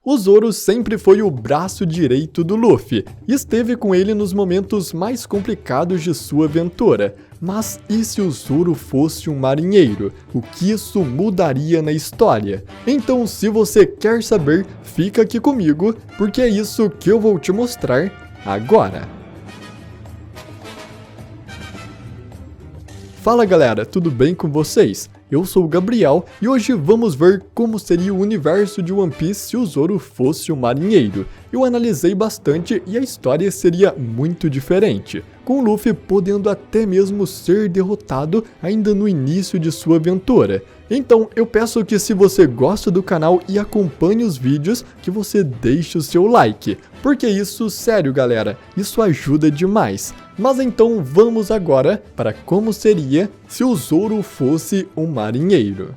O Zoro sempre foi o braço direito do Luffy e esteve com ele nos momentos mais complicados de sua aventura. Mas e se o Zoro fosse um marinheiro? O que isso mudaria na história? Então, se você quer saber, fica aqui comigo, porque é isso que eu vou te mostrar agora. Fala galera, tudo bem com vocês? Eu sou o Gabriel e hoje vamos ver como seria o universo de One Piece se o Zoro fosse um marinheiro. Eu analisei bastante e a história seria muito diferente, com o Luffy podendo até mesmo ser derrotado ainda no início de sua aventura. Então eu peço que, se você gosta do canal e acompanha os vídeos, que você deixe o seu like, porque isso, sério galera, isso ajuda demais. Mas então vamos agora para como seria se o Zoro fosse um marinheiro.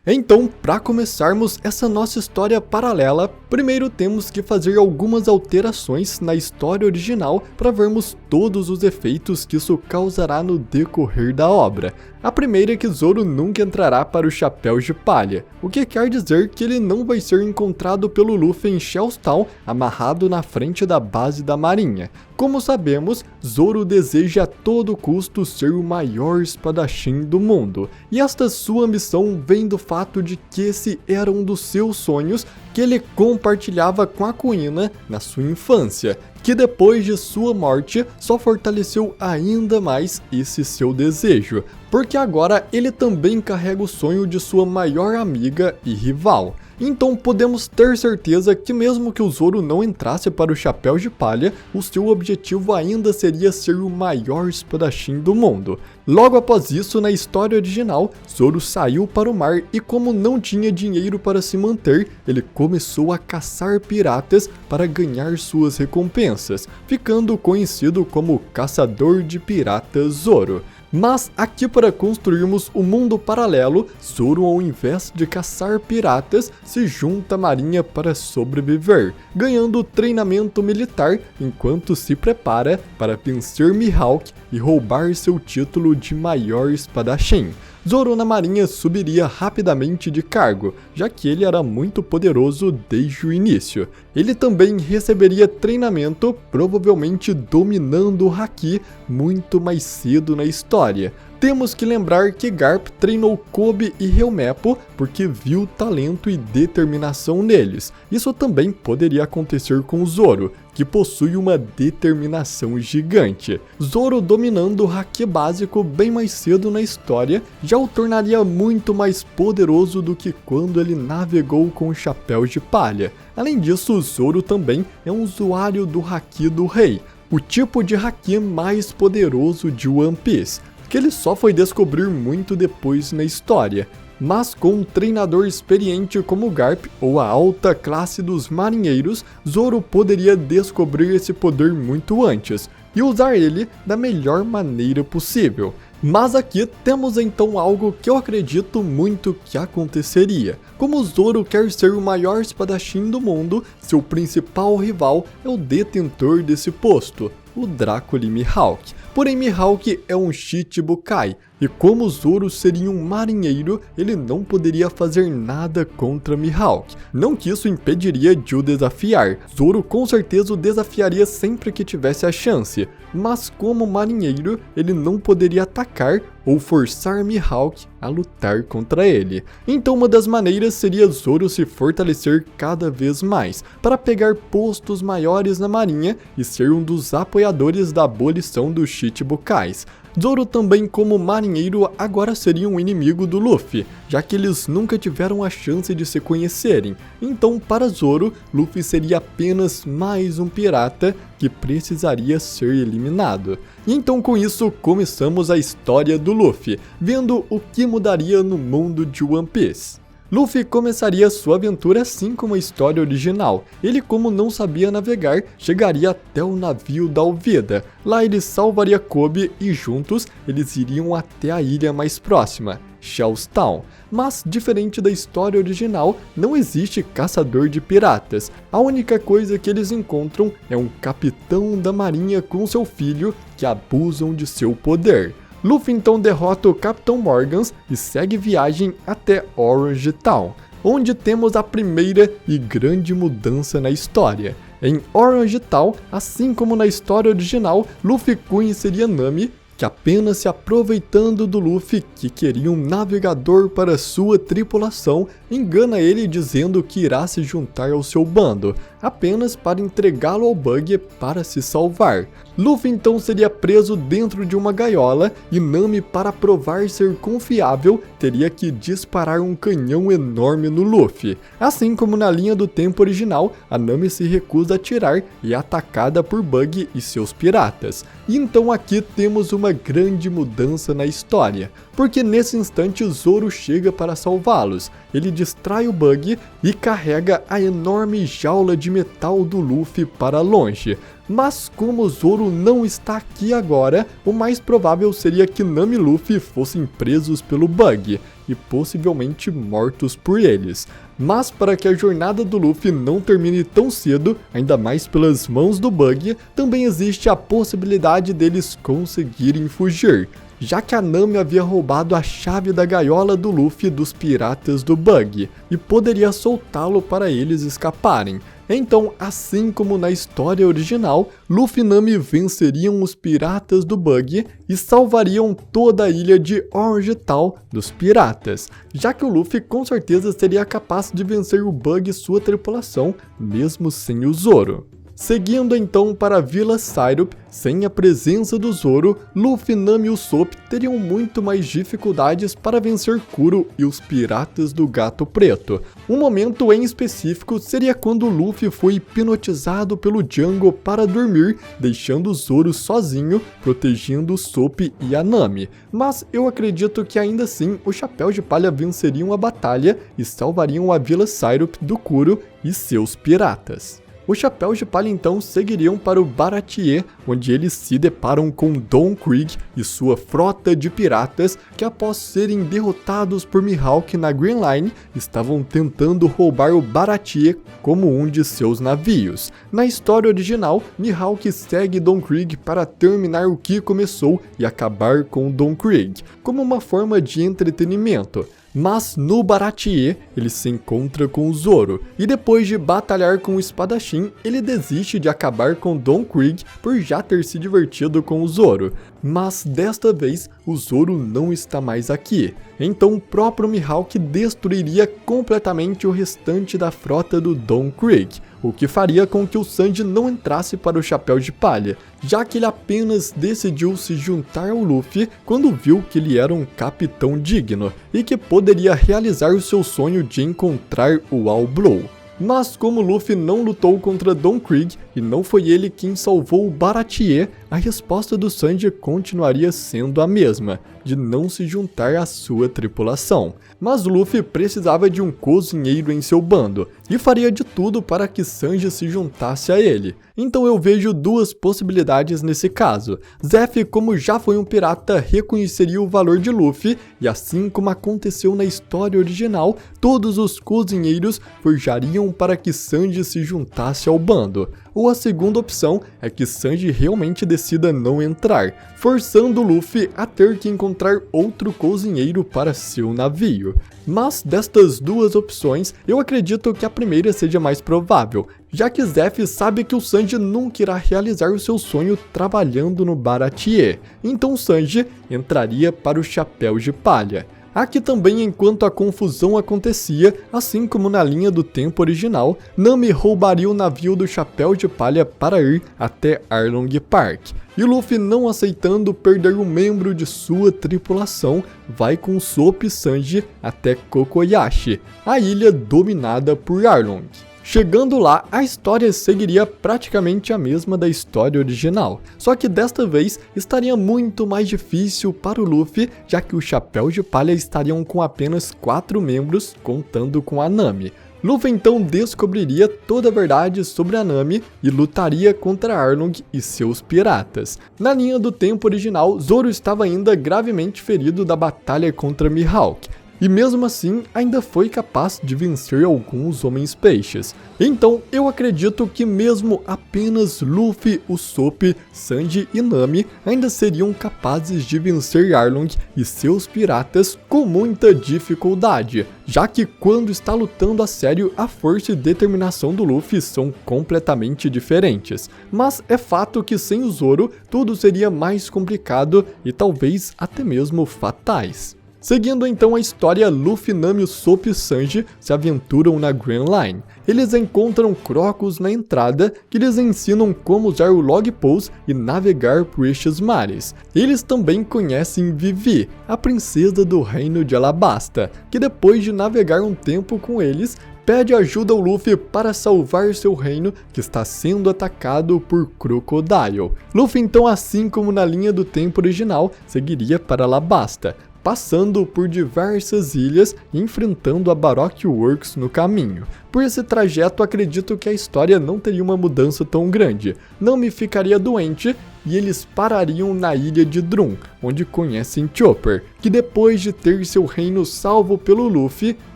Então, para começarmos essa nossa história paralela, primeiro temos que fazer algumas alterações na história original para vermos todos os efeitos que isso causará no decorrer da obra. A primeira é que Zoro nunca entrará para os Chapéus de Palha, o que quer dizer que ele não vai ser encontrado pelo Luffy em Shell's Town, amarrado na frente da base da marinha. Como sabemos, Zoro deseja a todo custo ser o maior espadachim do mundo, e esta sua missão vem do fato de que esse era um dos seus sonhos que ele compartilhava com a Kuina na sua infância, que depois de sua morte só fortaleceu ainda mais esse seu desejo, porque agora ele também carrega o sonho de sua maior amiga e rival. Então podemos ter certeza que mesmo que o Zoro não entrasse para os Chapéus de Palha, o seu objetivo ainda seria ser o maior espadachim do mundo. Logo após isso, na história original, Zoro saiu para o mar e, como não tinha dinheiro para se manter, ele começou a caçar piratas para ganhar suas recompensas, ficando conhecido como Caçador de Piratas Zoro. Mas aqui, para construirmos o mundo paralelo, Zoro, ao invés de caçar piratas, se junta à marinha para sobreviver, ganhando treinamento militar enquanto se prepara para vencer Mihawk e roubar seu título de maior espadachim. Zoro na marinha subiria rapidamente de cargo, já que ele era muito poderoso desde o início. Ele também receberia treinamento, provavelmente dominando o Haki muito mais cedo na história. Temos que lembrar que Garp treinou Kobe e Helmeppo porque viu talento e determinação neles. Isso também poderia acontecer com Zoro, que possui uma determinação gigante. Zoro dominando o Haki básico bem mais cedo na história já o tornaria muito mais poderoso do que quando ele navegou com os Chapéus de Palha. Além disso, Zoro também é um usuário do Haki do Rei, o tipo de Haki mais poderoso de One Piece, que ele só foi descobrir muito depois na história. Mas com um treinador experiente como Garp, ou a alta classe dos marinheiros, Zoro poderia descobrir esse poder muito antes e usar ele da melhor maneira possível. Mas aqui temos então algo que eu acredito muito que aconteceria. Como Zoro quer ser o maior espadachim do mundo, seu principal rival é o detentor desse posto, o Drácula Mihawk. Porém, Mihawk é um Shichibukai, e como Zoro seria um marinheiro, ele não poderia fazer nada contra Mihawk. Não que isso impediria de o desafiar, Zoro com certeza o desafiaria sempre que tivesse a chance, mas como marinheiro, ele não poderia atacar ou forçar Mihawk a lutar contra ele. Então uma das maneiras seria Zoro se fortalecer cada vez mais, para pegar postos maiores na marinha e ser um dos apoiadores da abolição dos Shichibukais. Zoro também, como marinheiro, agora seria um inimigo do Luffy, já que eles nunca tiveram a chance de se conhecerem. Então, para Zoro, Luffy seria apenas mais um pirata que precisaria ser eliminado. E então, com isso, começamos a história do Luffy, vendo o que mudaria no mundo de One Piece. Luffy começaria sua aventura assim como a história original. Ele, como não sabia navegar, chegaria até o navio da Alvida. Lá ele salvaria Kobe e juntos eles iriam até a ilha mais próxima, Shell's Town. Mas, diferente da história original, não existe caçador de piratas. A única coisa que eles encontram é um capitão da marinha com seu filho que abusam de seu poder. Luffy então derrota o Capitão Morgans e segue viagem até Orange Town, onde temos a primeira e grande mudança na história. Em Orange Town, assim como na história original, Luffy conheceria Nami, que apenas se aproveitando do Luffy, que queria um navegador para sua tripulação, engana ele dizendo que irá se juntar ao seu bando, apenas para entregá-lo ao Bug para se salvar. Luffy então seria preso dentro de uma gaiola e Nami, para provar ser confiável, teria que disparar um canhão enorme no Luffy. Assim como na linha do tempo original, a Nami se recusa a atirar e é atacada por Bug e seus piratas. E então aqui temos uma grande mudança na história, porque nesse instante Zoro chega para salvá-los. Ele distrai o Bug e carrega a enorme jaula de metal do Luffy para longe. Mas como Zoro não está aqui agora, o mais provável seria que Nami e Luffy fossem presos pelo Bug e possivelmente mortos por eles. Mas para que a jornada do Luffy não termine tão cedo, ainda mais pelas mãos do Bug, também existe a possibilidade deles conseguirem fugir, já que a Nami havia roubado a chave da gaiola do Luffy dos piratas do Bug e poderia soltá-lo para eles escaparem. Então, assim como na história original, Luffy e Nami venceriam os piratas do Bug e salvariam toda a ilha de Orange Town dos piratas, já que o Luffy com certeza seria capaz de vencer o Bug e sua tripulação, mesmo sem o Zoro. Seguindo então para a Vila Syrup, sem a presença do Zoro, Luffy, Nami e Usopp teriam muito mais dificuldades para vencer Kuro e os piratas do Gato Preto. Um momento em específico seria quando Luffy foi hipnotizado pelo Django para dormir, deixando o Zoro sozinho, protegendo Usopp e a Nami. Mas eu acredito que ainda assim o Chapéu de Palha venceriam a batalha e salvariam a Vila Syrup do Kuro e seus piratas. Os Chapéus de Palha então seguiriam para o Baratie, onde eles se deparam com Don Krieg e sua frota de piratas que, após serem derrotados por Mihawk na Green Line, estavam tentando roubar o Baratie como um de seus navios. Na história original, Mihawk segue Don Krieg para terminar o que começou e acabar com Don Krieg, como uma forma de entretenimento. Mas no Baratie, ele se encontra com o Zoro, e depois de batalhar com o espadachim, ele desiste de acabar com Don Krieg por já ter se divertido com o Zoro. Mas desta vez, o Zoro não está mais aqui, então o próprio Mihawk destruiria completamente o restante da frota do Don Krieg, o que faria com que o Sanji não entrasse para o Chapéu de Palha, já que ele apenas decidiu se juntar ao Luffy quando viu que ele era um capitão digno e que poderia realizar o seu sonho de encontrar o All Blow. Mas como Luffy não lutou contra Don Krieg e não foi ele quem salvou o Baratie, a resposta do Sanji continuaria sendo a mesma, de não se juntar à sua tripulação. Mas Luffy precisava de um cozinheiro em seu bando, e faria de tudo para que Sanji se juntasse a ele. Então eu vejo duas possibilidades nesse caso. Zeff, como já foi um pirata, reconheceria o valor de Luffy, e assim como aconteceu na história original, todos os cozinheiros forjariam para que Sanji se juntasse ao bando. Ou a segunda opção é que Sanji realmente decida não entrar, forçando Luffy a ter que encontrar outro cozinheiro para seu navio. Mas destas duas opções, eu acredito que a primeira seja mais provável, já que Zeff sabe que o Sanji nunca irá realizar o seu sonho trabalhando no Baratie, então Sanji entraria para o Chapéu de Palha. Aqui também, enquanto a confusão acontecia, assim como na linha do tempo original, Nami roubaria o navio do Chapéu de Palha para ir até Arlong Park. E Luffy, não aceitando perder um membro de sua tripulação, vai com Usopp e Sanji até Kokoyashi, a ilha dominada por Arlong. Chegando lá, a história seguiria praticamente a mesma da história original, só que desta vez estaria muito mais difícil para o Luffy, já que os Chapéus de Palha estariam com apenas 4 membros, contando com a Nami. Luffy então descobriria toda a verdade sobre a Nami e lutaria contra Arlong e seus piratas. Na linha do tempo original, Zoro estava ainda gravemente ferido da batalha contra Mihawk, e mesmo assim ainda foi capaz de vencer alguns Homens-Peixes. Então eu acredito que mesmo apenas Luffy, Usopp, Sanji e Nami ainda seriam capazes de vencer Arlong e seus piratas com muita dificuldade, já que quando está lutando a sério, a força e determinação do Luffy são completamente diferentes. Mas é fato que sem o Zoro tudo seria mais complicado e talvez até mesmo fatais. Seguindo então a história, Luffy, Nami, Usopp e Sanji se aventuram na Grand Line. Eles encontram Crocus na entrada, que lhes ensinam como usar o Log Pose e navegar por estes mares. Eles também conhecem Vivi, a princesa do reino de Alabasta, que depois de navegar um tempo com eles, pede ajuda ao Luffy para salvar seu reino que está sendo atacado por Crocodile. Luffy então, assim como na linha do tempo original, seguiria para Alabasta, passando por diversas ilhas e enfrentando a Baroque Works no caminho. Por esse trajeto, acredito que a história não teria uma mudança tão grande. Nami ficaria doente e eles parariam na ilha de Drum, onde conhecem Chopper, que depois de ter seu reino salvo pelo Luffy,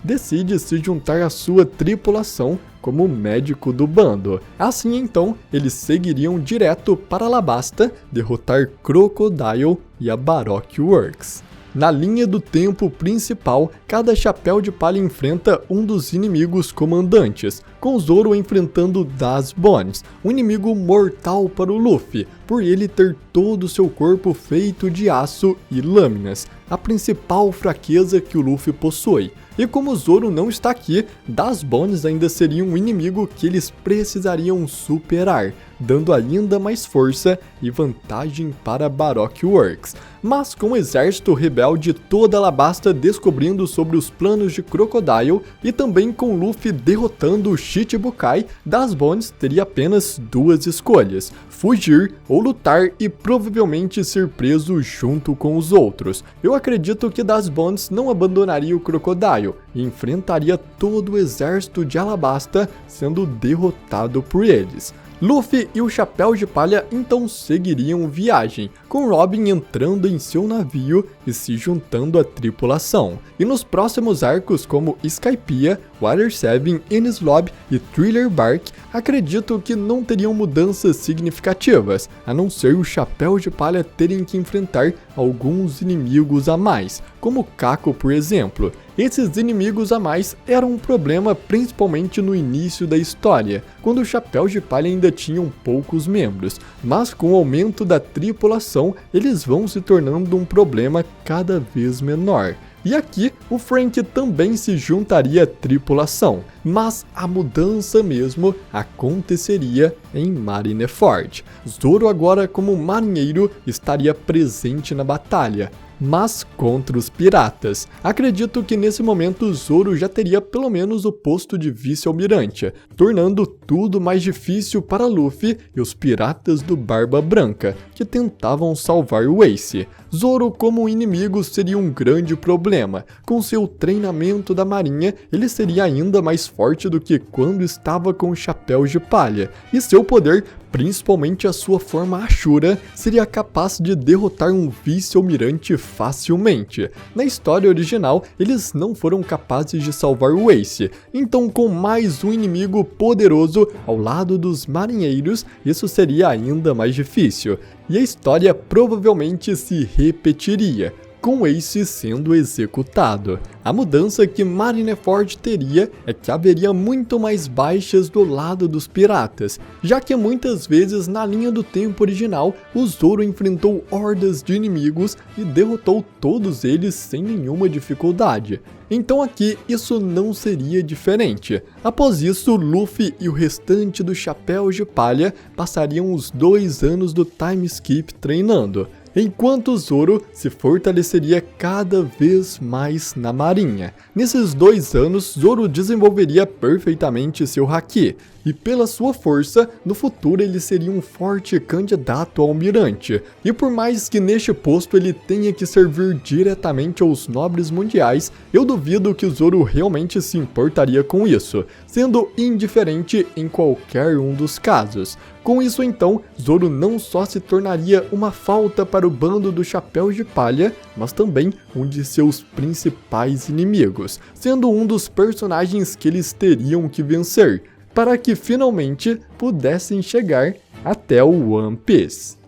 decide se juntar à sua tripulação como médico do bando. Assim então, eles seguiriam direto para Alabasta, derrotar Crocodile e a Baroque Works. Na linha do tempo principal, cada chapéu de palha enfrenta um dos inimigos comandantes, com Zoro enfrentando Das Bones, um inimigo mortal para o Luffy, por ele ter todo o seu corpo feito de aço e lâminas, a principal fraqueza que o Luffy possui. E como Zoro não está aqui, Das Bones ainda seria um inimigo que eles precisariam superar, dando ainda mais força e vantagem para Baroque Works. Mas com o exército rebelde toda Alabasta descobrindo sobre os planos de Crocodile e também com Luffy derrotando o Shichibukai, Das Bones teria apenas duas escolhas: fugir ou lutar e provavelmente ser preso junto com os outros. Eu acredito que Das Bones não abandonaria o Crocodile e enfrentaria todo o exército de Alabasta, sendo derrotado por eles. Luffy e o Chapéu de Palha então seguiriam viagem, com Robin entrando em seu navio e se juntando à tripulação. E nos próximos arcos como Skypiea, Water 7, Enies Lobby e Thriller Bark, acredito que não teriam mudanças significativas, a não ser o Chapéu de Palha terem que enfrentar alguns inimigos a mais, como Kako por exemplo. Esses inimigos a mais eram um problema principalmente no início da história, quando o Chapéu de Palha ainda tinham poucos membros, mas com o aumento da tripulação, eles vão se tornando um problema cada vez menor. E aqui, o Frank também se juntaria à tripulação, mas a mudança mesmo aconteceria em Marineford. Zoro agora como marinheiro estaria presente na batalha, mas contra os piratas. Acredito que nesse momento Zoro já teria pelo menos o posto de vice-almirante, tornando tudo mais difícil para Luffy e os piratas do Barba Branca, que tentavam salvar o Ace. Zoro como inimigo seria um grande problema. Com seu treinamento da marinha, ele seria ainda mais forte do que quando estava com chapéus de palha, e seu poder, principalmente a sua forma Ashura, seria capaz de derrotar um vice-almirante facilmente. Na história original, eles não foram capazes de salvar o Ace, então com mais um inimigo poderoso ao lado dos marinheiros, isso seria ainda mais difícil, e a história provavelmente se repetiria, com Ace sendo executado. A mudança que Marineford teria é que haveria muito mais baixas do lado dos piratas, já que muitas vezes na linha do tempo original, o Zoro enfrentou hordas de inimigos e derrotou todos eles sem nenhuma dificuldade. Então aqui isso não seria diferente. Após isso, Luffy e o restante do Chapéu de Palha passariam os 2 anos do time skip treinando, enquanto Zoro se fortaleceria cada vez mais na marinha. Nesses 2 anos, Zoro desenvolveria perfeitamente seu haki, e pela sua força, no futuro ele seria um forte candidato ao almirante. E por mais que neste posto ele tenha que servir diretamente aos nobres mundiais, eu duvido que Zoro realmente se importaria com isso, sendo indiferente em qualquer um dos casos. Com isso então, Zoro não só se tornaria uma falta para o bando do Chapéu de Palha, mas também um de seus principais inimigos, sendo um dos personagens que eles teriam que vencer, para que finalmente pudessem chegar até o One Piece.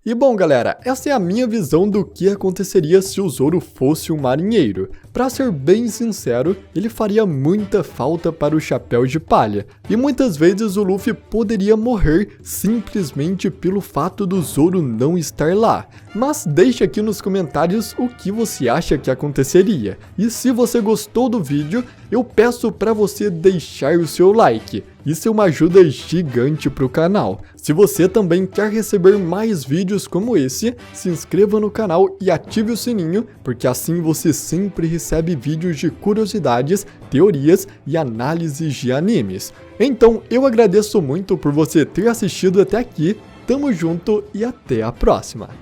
E bom galera, essa é a minha visão do que aconteceria se o Zoro fosse um marinheiro. Pra ser bem sincero, ele faria muita falta para o Chapéu de Palha, e muitas vezes o Luffy poderia morrer simplesmente pelo fato do Zoro não estar lá. Mas deixa aqui nos comentários o que você acha que aconteceria. E se você gostou do vídeo, eu peço para você deixar o seu like. Isso é uma ajuda gigante para o canal. Se você também quer receber mais vídeos como esse, se inscreva no canal e ative o sininho, porque assim você sempre recebe vídeos de curiosidades, teorias e análises de animes. Então eu agradeço muito por você ter assistido até aqui, tamo junto e até a próxima!